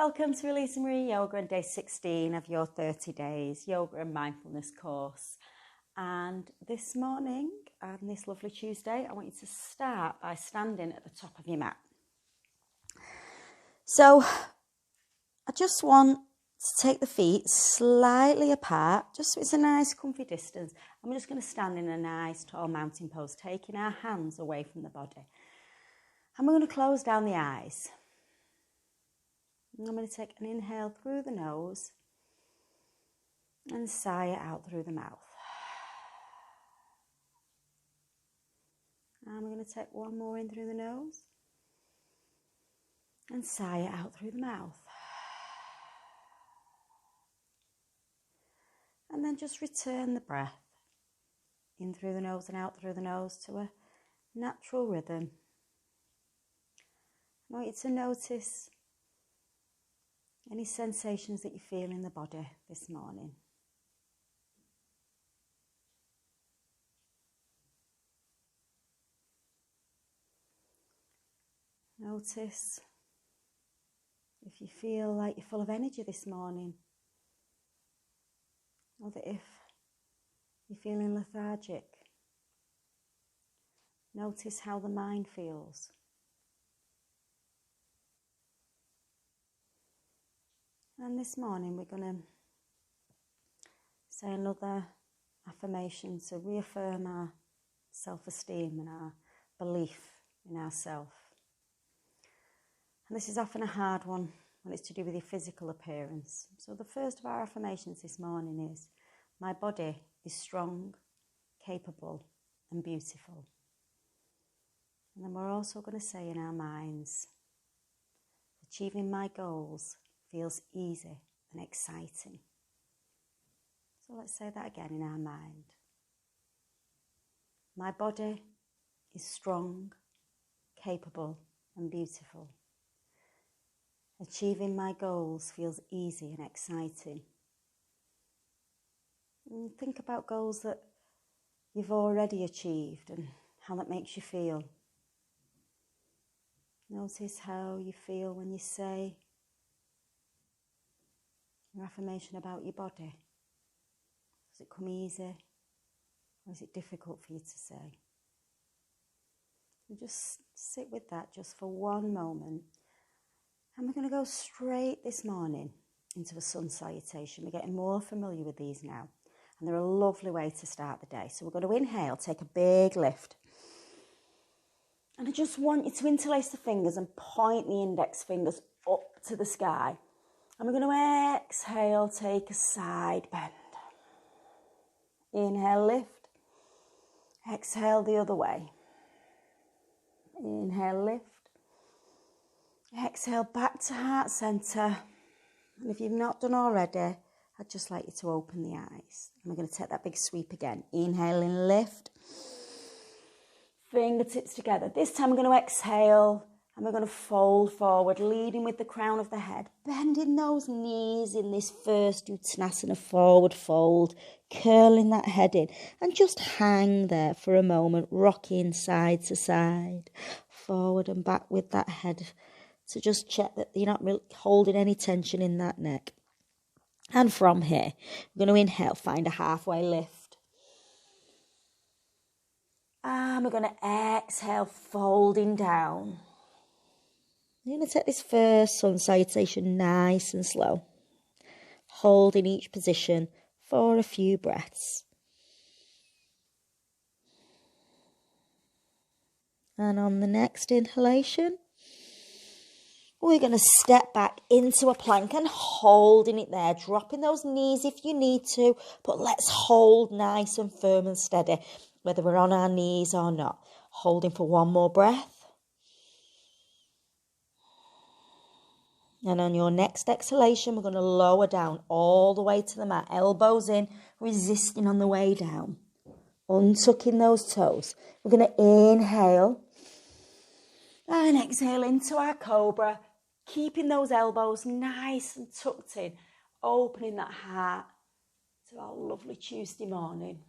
Welcome to Elisa Marie Yoga and day 16 of your 30 days yoga and mindfulness course. And this morning, on this lovely Tuesday, I want you to start by standing at the top of your mat. So I just want to take the feet slightly apart, just so it's a nice comfy distance. I'm just going to stand in a nice tall mountain pose, taking our hands away from the body. And we're going to close down the eyes. I'm going to take an inhale through the nose and sigh it out through the mouth. And we're going to take one more in through the nose and sigh it out through the mouth. And then just return the breath in through the nose and out through the nose to a natural rhythm. I want you to notice any sensations that you feel in the body this morning. Notice if you feel like you're full of energy this morning, or that if you're feeling lethargic. Notice how the mind feels. And this morning we're going to say another affirmation to reaffirm our self-esteem and our belief in ourselves. And this is often a hard one when it's to do with your physical appearance. So the first of our affirmations this morning is, my body is strong, capable and beautiful. And then we're also going to say in our minds, achieving my goals feels easy and exciting. So let's say that again in our mind. My body is strong, capable and beautiful. Achieving my goals feels easy and exciting. And think about goals that you've already achieved and how that makes you feel. Notice how you feel when you say your affirmation about your body. Does it come easy or is it difficult for you to say? And just sit with that just for one moment. And we're going to go straight this morning into a sun salutation. We're getting more familiar with these now. And they're a lovely way to start the day. So we're going to inhale, take a big lift. And I just want you to interlace the fingers and point the index fingers up to the sky. And we're going to exhale, take a side bend. Inhale, lift. Exhale the other way. Inhale, lift. Exhale back to heart centre. And if you've not done already, I'd just like you to open the eyes. And we're going to take that big sweep again. Inhale and lift. Fingertips together. This time we're going to exhale and we're going to fold forward, leading with the crown of the head. Bending those knees in this first Uttanasana forward fold, curling that head in. And just hang there for a moment, rocking side to side, forward and back with that head. So just check that you're not really holding any tension in that neck. And from here, we're going to inhale, find a halfway lift. And we're going to exhale, folding down. You're going to take this first sun salutation nice and slow. Holding each position for a few breaths. And on the next inhalation, we're going to step back into a plank and holding it there, dropping those knees if you need to, but let's hold nice and firm and steady, whether we're on our knees or not. Holding for one more breath. And on your next exhalation, we're going to lower down all the way to the mat, elbows in, resisting on the way down. Untucking those toes. We're going to inhale and exhale into our cobra. Keeping those elbows nice and tucked in, opening that heart to our lovely Tuesday morning.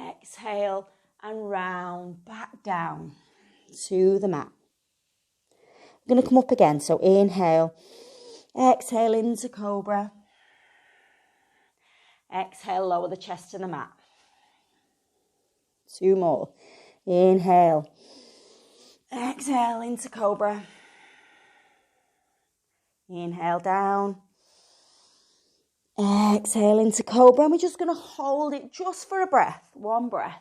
Exhale and round back down to the mat. We're going to come up again, so inhale Exhale into cobra. Exhale, lower the chest to the mat. 2 more. Inhale. Exhale into cobra. Inhale down. Exhale into cobra. And we're just going to hold it just for a breath. 1 breath.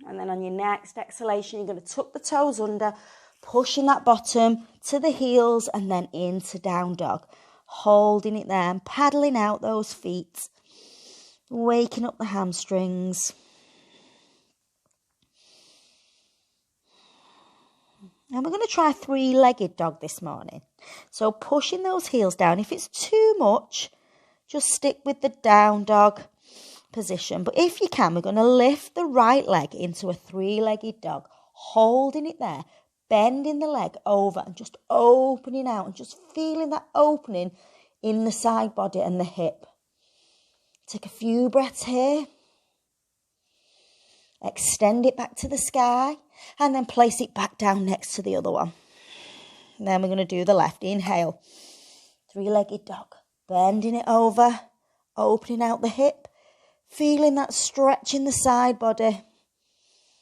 And then on your next exhalation, you're going to tuck the toes under, pushing that bottom to the heels and then into down dog. Holding it there and paddling out those feet. Waking up the hamstrings. And we're going to try 3-legged dog this morning. So pushing those heels down. If it's too much, just stick with the down dog position. But if you can, we're going to lift the right leg into a 3-legged dog. Holding it there. Bending the leg over and just opening out. And just feeling that opening in the side body and the hip. Take a few breaths here. Extend it back to the sky. And then place it back down next to the other one. And then we're going to do the left. Inhale. 3-legged dog. Bending it over. Opening out the hip. Feeling that stretch in the side body.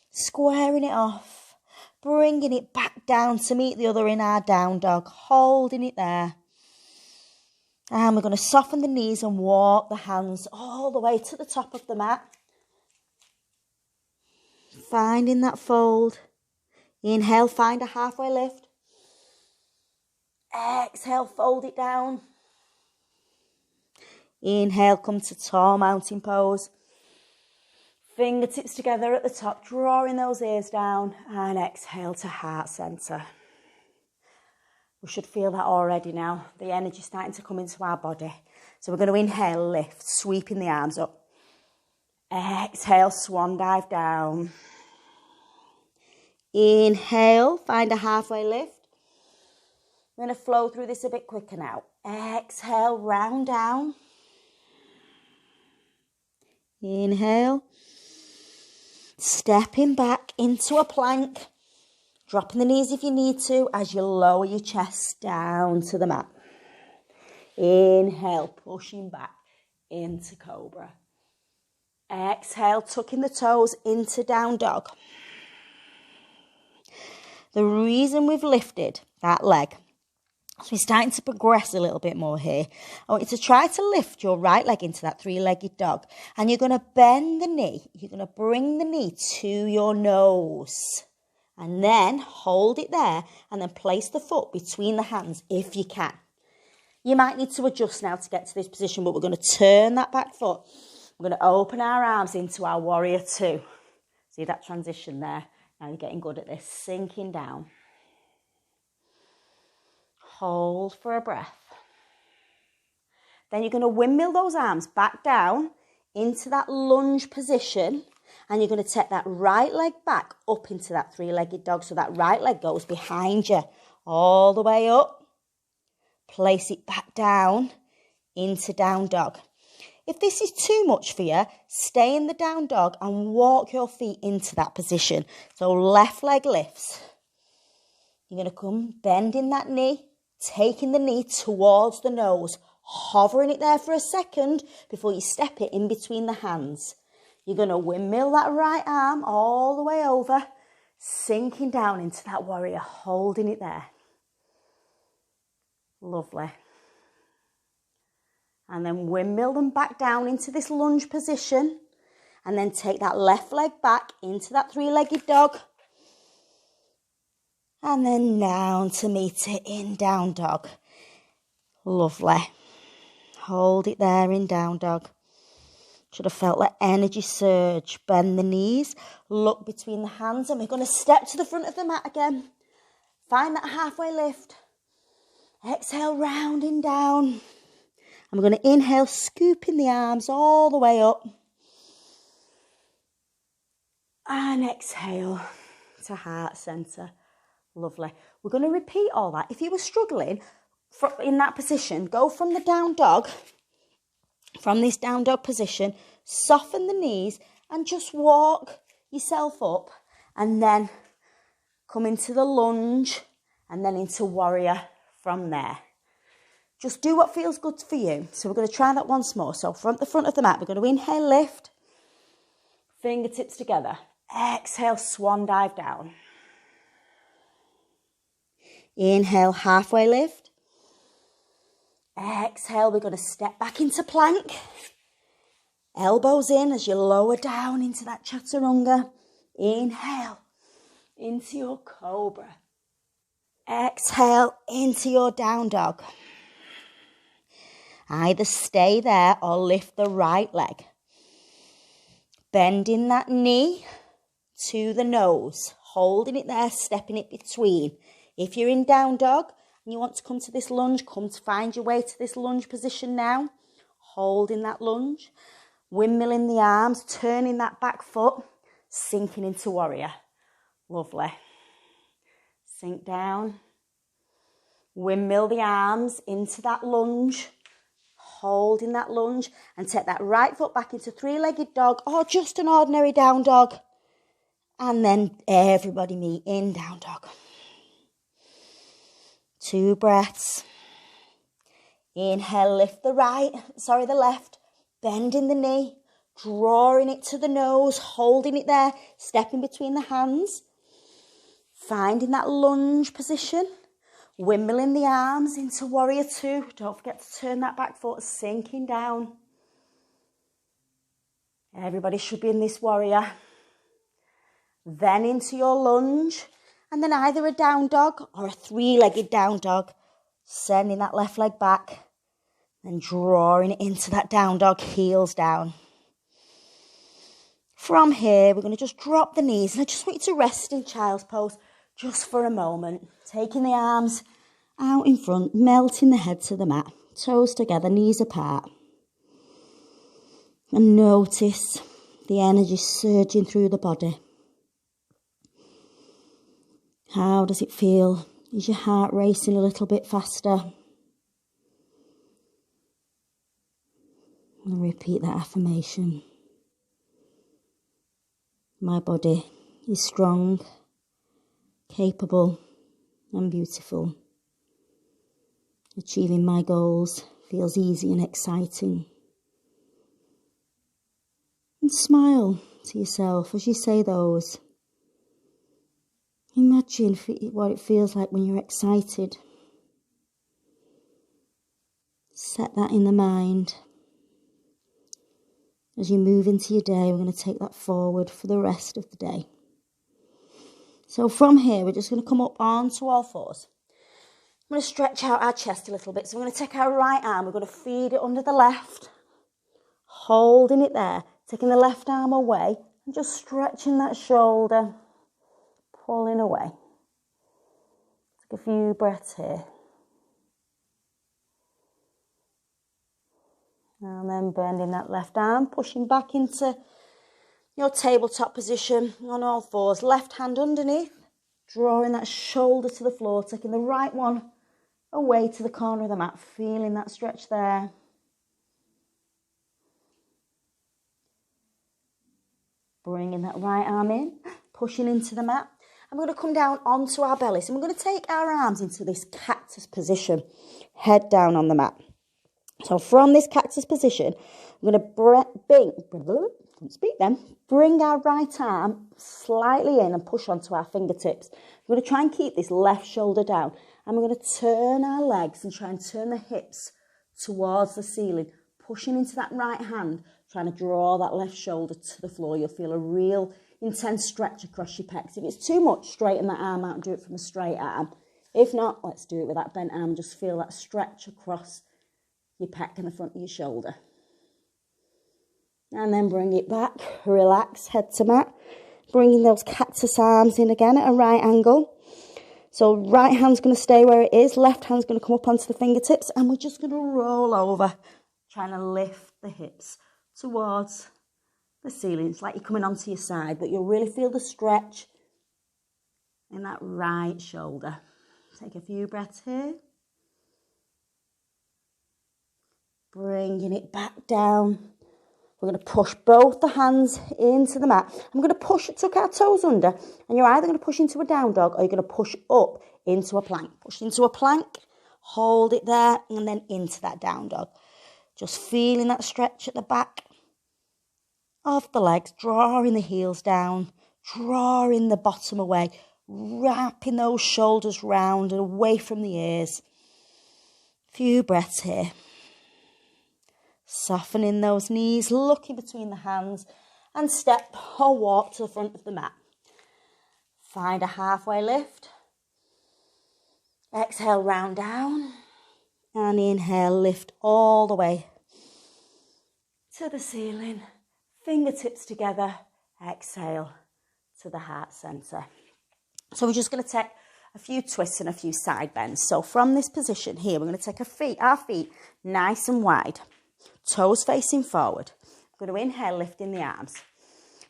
Squaring it off. Bringing it back down to meet the other in our down dog. Holding it there. And we're going to soften the knees and walk the hands all the way to the top of the mat. Finding that fold. Inhale, find a halfway lift. Exhale, fold it down. Inhale, come to tall mountain pose. Fingertips together at the top, drawing those ears down. And exhale to heart center. We should feel that already now. The energy starting to come into our body. So we're going to inhale, lift, sweeping the arms up. Exhale, swan dive down. Inhale, find a halfway lift. We're going to flow through this a bit quicker now. Exhale, round down. Inhale. Stepping back into a plank. Dropping the knees if you need to as you lower your chest down to the mat. Inhale, pushing back into cobra. Exhale, tucking the toes into down dog. The reason we've lifted that leg, so we're starting to progress a little bit more here. I want you to try to lift your right leg into that 3-legged dog. And you're going to bend the knee. You're going to bring the knee to your nose. And then hold it there and then place the foot between the hands if you can. You might need to adjust now to get to this position, but we're going to turn that back foot. We're going to open our arms into our warrior 2. See that transition there? Now you're getting good at this. Sinking down. Hold for a breath. Then you're going to windmill those arms back down into that lunge position. And you're going to take that right leg back up into that 3-legged dog. So that right leg goes behind you all the way up. Place it back down into down dog. If this is too much for you, stay in the down dog and walk your feet into that position. So left leg lifts. You're going to come bending that knee, taking the knee towards the nose, hovering it there for a second before you step it in between the hands. You're going to windmill that right arm all the way over, sinking down into that warrior, holding it there. Lovely. And then windmill them back down into this lunge position. And then take that left leg back into that 3-legged dog. And then down to meet it in down dog. Lovely. Hold it there in down dog. Should have felt that energy surge. Bend the knees. Look between the hands. And we're going to step to the front of the mat again. Find that halfway lift. Exhale, rounding down. And we're going to inhale, scooping the arms all the way up. And exhale to heart centre. Lovely. We're going to repeat all that. If you were struggling in that position, go from the down dog. From this down dog position, soften the knees and just walk yourself up and then come into the lunge and then into warrior from there. Just do what feels good for you. So we're going to try that once more. So from the front of the mat, we're going to inhale, lift, fingertips together. Exhale, swan dive down. Inhale, halfway lift. Exhale, we're going to step back into plank. Elbows in as you lower down into that chaturanga. Inhale into your cobra. Exhale into your down dog. Either stay there or lift the right leg. Bending that knee to the nose. Holding it there, stepping it between. If you're in down dog and you want to come to this lunge, come to find your way to this lunge position now. Holding that lunge. Windmilling the arms, turning that back foot, sinking into warrior. Lovely. Sink down. Windmill the arms into that lunge. Holding that lunge and take that right foot back into three-legged dog or just an ordinary down dog. And then everybody meet in down dog. 2 breaths. Inhale, lift the left. Bending the knee, drawing it to the nose, holding it there, stepping between the hands. Finding that lunge position. Windmilling the arms into warrior 2. Don't forget to turn that back foot, sinking down. Everybody should be in this warrior. Then into your lunge. And then either a down dog or a 3-legged down dog. Sending that left leg back. And drawing it into that down dog, heels down. From here, we're going to just drop the knees. And I just want you to rest in child's pose just for a moment. Taking the arms out in front, melting the head to the mat. Toes together, knees apart. And notice the energy surging through the body. How does it feel? Is your heart racing a little bit faster? And repeat that affirmation. My body is strong, capable, and beautiful. Achieving my goals feels easy and exciting. And smile to yourself as you say those. Imagine what it feels like when you're excited. Set that in the mind. As you move into your day, we're going to take that forward for the rest of the day. So from here, we're just going to come up onto all fours. I'm going to stretch out our chest a little bit. So we're going to take our right arm. We're going to feed it under the left. Holding it there. Taking the left arm away. And just stretching that shoulder. Pulling away. Take a few breaths here. And then bending that left arm, pushing back into your tabletop position on all fours. Left hand underneath, drawing that shoulder to the floor, taking the right one away to the corner of the mat, feeling that stretch there. Bringing that right arm in, pushing into the mat. And we're going to come down onto our bellies. And we're going to take our arms into this cactus position, head down on the mat. So from this cactus position, I'm going to bring our right arm slightly in and push onto our fingertips. We're going to try and keep this left shoulder down. And we're going to turn our legs and try and turn the hips towards the ceiling, pushing into that right hand, trying to draw that left shoulder to the floor. You'll feel a real intense stretch across your pecs. If it's too much, straighten that arm out and do it from a straight arm. If not, let's do it with that bent arm. Just feel that stretch across your pec and the front of your shoulder. And then bring it back, relax, head to mat. Bringing those cactus arms in again at a right angle. So right hand's going to stay where it is, left hand's going to come up onto the fingertips, and we're just going to roll over, trying to lift the hips towards the ceiling. It's like you're coming onto your side, but you'll really feel the stretch in that right shoulder. Take a few breaths here. Bringing it back down. We're going to push both the hands into the mat. I'm going to tuck our toes under, and you're either going to push into a down dog or you're going to push up into a plank. Push into a plank, hold it there, and then into that down dog. Just feeling that stretch at the back of the legs, drawing the heels down, drawing the bottom away, wrapping those shoulders round and away from the ears. Few breaths here. Softening those knees, looking between the hands, and step or walk to the front of the mat. Find a halfway lift. Exhale, round down. And inhale, lift all the way to the ceiling. Fingertips together. Exhale to the heart centre. So we're just going to take a few twists and a few side bends. So from this position here, we're going to take our feet nice and wide. Toes facing forward. We're going to inhale, lifting the arms.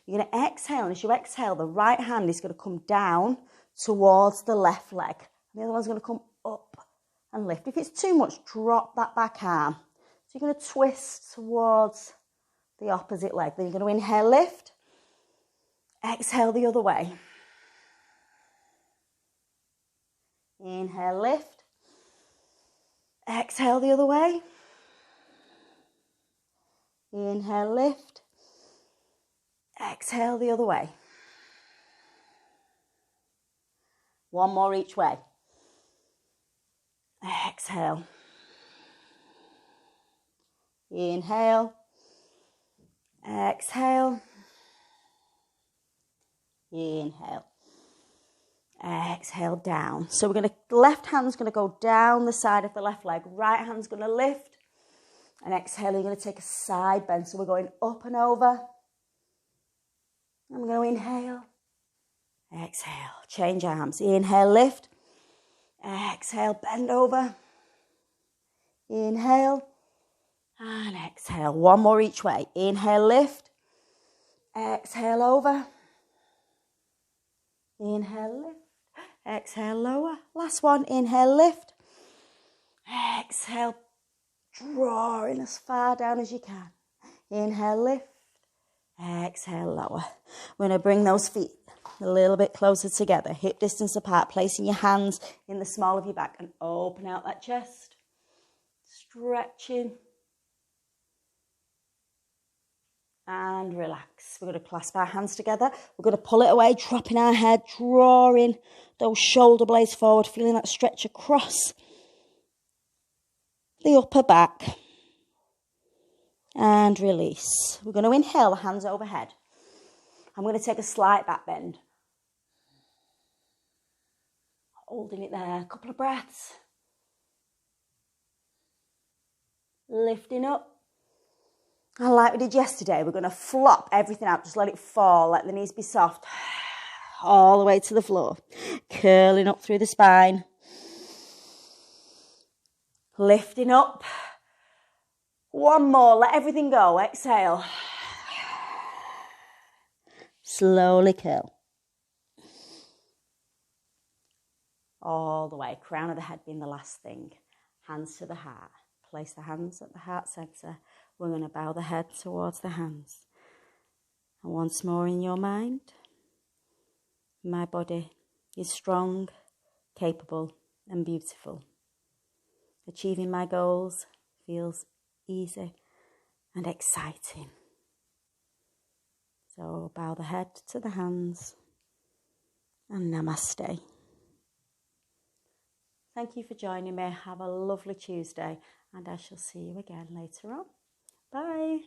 You're going to exhale, and as you exhale, the right hand is going to come down towards the left leg. The other one's going to come up and lift. If it's too much, drop that back arm. So you're going to twist towards the opposite leg. Then you're going to inhale, lift. Exhale the other way. Inhale, lift. Exhale the other way. Inhale, lift. Exhale the other way. One more each way. Exhale. Inhale. Exhale. Inhale. Exhale down. So we're going to, left hand's going to go down the side of the left leg. Right hand's going to lift. And exhale, you're going to take a side bend. So we're going up and over. And we're going to inhale. Exhale. Change arms. Inhale, lift. Exhale, bend over. Inhale. And exhale. One more each way. Inhale, lift. Exhale, over. Inhale, lift. Exhale, lower. Last one. Inhale, lift. Exhale, drawing as far down as you can. Inhale, lift. Exhale, lower. We're going to bring those feet a little bit closer together, hip distance apart, placing your hands in the small of your back and open out that chest. Stretching. And relax. We're going to clasp our hands together. We're going to pull it away, dropping our head, drawing those shoulder blades forward, feeling that stretch across the upper back. And release. We're going to inhale, the hands overhead. I'm going to take a slight back bend. Holding it there, a couple of breaths. Lifting up. And like we did yesterday, we're going to flop everything out. Just let it fall, let the knees be soft. All the way to the floor. Curling up through the spine. Lifting up. One more, let everything go. Exhale. Slowly curl. All the way. Crown of the head being the last thing. Hands to the heart. Place the hands at the heart centre. We're going to bow the head towards the hands. And once more in your mind, my body is strong, capable and beautiful. Achieving my goals feels easy and exciting. So bow the head to the hands and namaste. Thank you for joining me. Have a lovely Tuesday and I shall see you again later on. Bye.